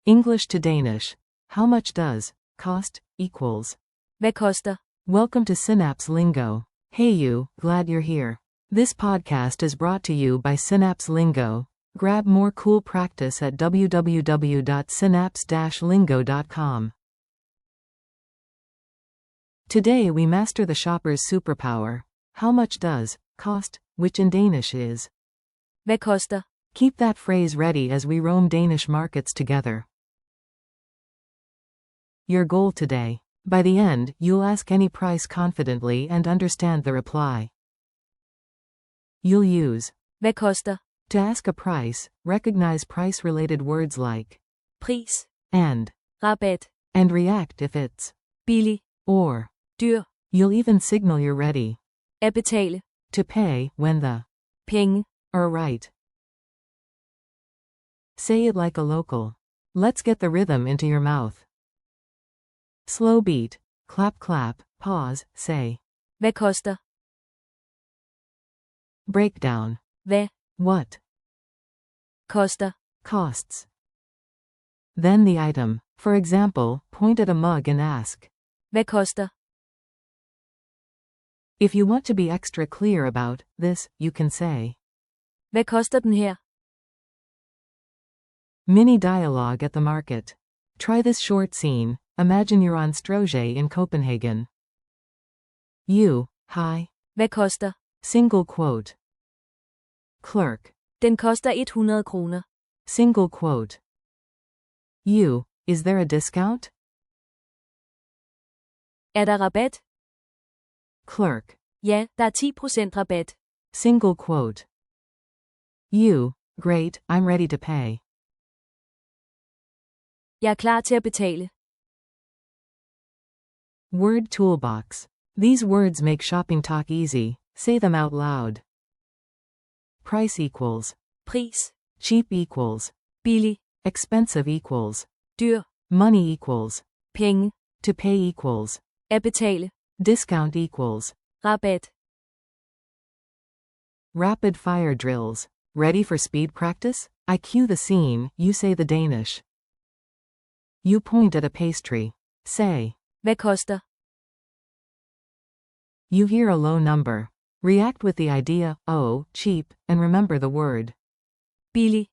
English to Danish. How much does cost equals? Hvad koster? Welcome to Synapse Lingo. Hey you, glad you're here. This podcast is brought to you by Synapse Lingo. Grab more cool practice at www.synapse-lingo.com. Today we master the shopper's superpower. How much does cost, which in Danish is. Hvad koster? Keep that phrase ready as we roam Danish markets together. Your goal today. By the end, you'll ask any price confidently and understand the reply. You'll use Hvad koster? to ask a price, recognize price-related words like Pris. and Rabat. react if it's Billig. or. Dyr. You'll even signal you're ready At betale. to pay when the Penge. are right. Say it like a local. Let's get the rhythm into your mouth. Slow beat. Clap clap, pause, say. Hvad koster? Breakdown. Hvad What koster? costs. Then the item. For example, point at a mug and ask. Hvad koster? If you want to be extra clear about this, you can say. Hvad koster den her? Mini dialogue at the market. Try this short scene. Imagine you're on Stroge in Copenhagen. You, hi. Hvad koster? Single quote. Clerk. Den koster 100 kroner. Single quote. You, is there a discount? Er der rabat? Clerk. Ja, der er 10% rabat. Single quote. You, great, I'm ready to pay. Jeg er klar til at betale. Word toolbox. These words make shopping talk easy. Say them out loud. Price equals. Pris. Cheap equals. Billig. Expensive equals. Dyr. Money equals. Penge. To pay equals. At betale. Discount equals. Rabat. Rapid fire drills. Ready for speed practice? I cue the scene, you say the Danish. You point at a pastry. Say. Hvad koster? You hear a low number. React with the idea, oh, cheap, and remember the word. Billig.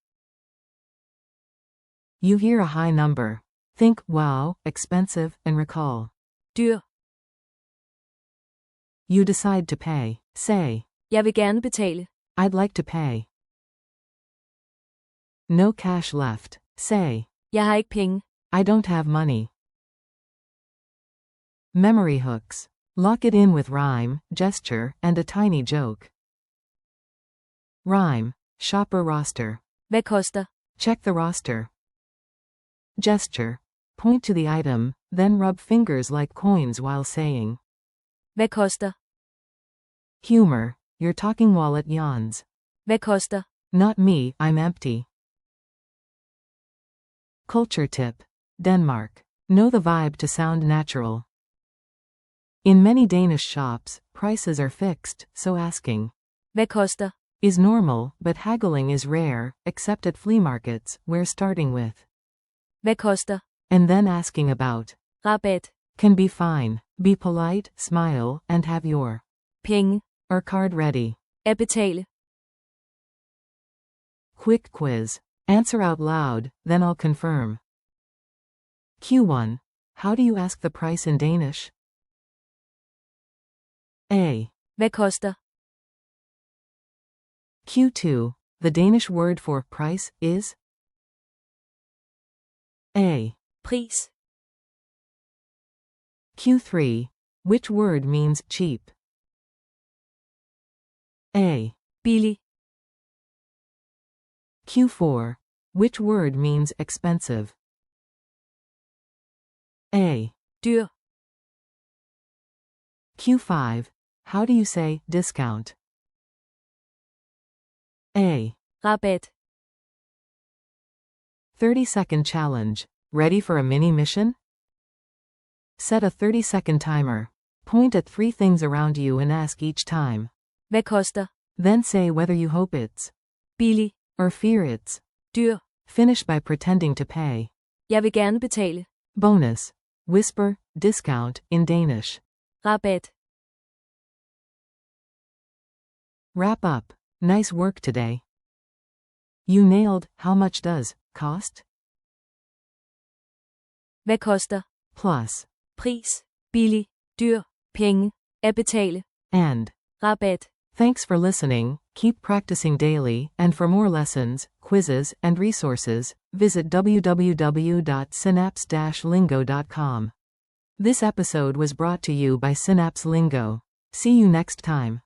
You hear a high number. Think, wow, expensive, and recall. Dyr. You decide to pay. Say. Jeg vil gerne betale. I'd like to pay. No cash left. Say. Jeg har ikke penge. I don't have money. Memory hooks. Lock it in with rhyme, gesture, and a tiny joke. Rhyme. Shopper roster. Hvad koster? Check the roster. Gesture. Point to the item, then rub fingers like coins while saying. Hvad koster? Humor. Your talking wallet yawns. Hvad koster? Not me, I'm empty. Culture tip. Denmark. Know the vibe to sound natural. In many Danish shops, prices are fixed, so asking Hvad koster? is normal, but haggling is rare, except at flea markets, where starting with Hvad koster? and then asking about Rabat. can be fine. Be polite, smile, and have your Penge. or card ready. At betale. Quick quiz. Answer out loud, then I'll confirm. Q1. How do you ask the price in Danish? A. Hvad koster? Q2. The Danish word for price is A. Pris. Q3. Which word means cheap? A. Billig. Q4. Which word means expensive? A. Dyr. Q5. How do you say discount? A. Rabat. 30-second challenge. Ready for a mini mission? Set a 30-second timer. Point at 3 things around you and ask each time. Hvad koster? Then say whether you hope it's Billig. or fear it's Dyr. Finish by pretending to pay. Jeg vil gerne betale. Bonus. Whisper, discount, in Danish. Rabat. Wrap up. Nice work today. You nailed. How much does cost? Hvad koster? Plus. Pris. Billig. Dyr. Penge. At betale. And. Rabat. Thanks for listening. Keep practicing daily, and for more lessons, quizzes, and resources, visit www.synapse-lingo.com. This episode was brought to you by Synapse Lingo. See you next time.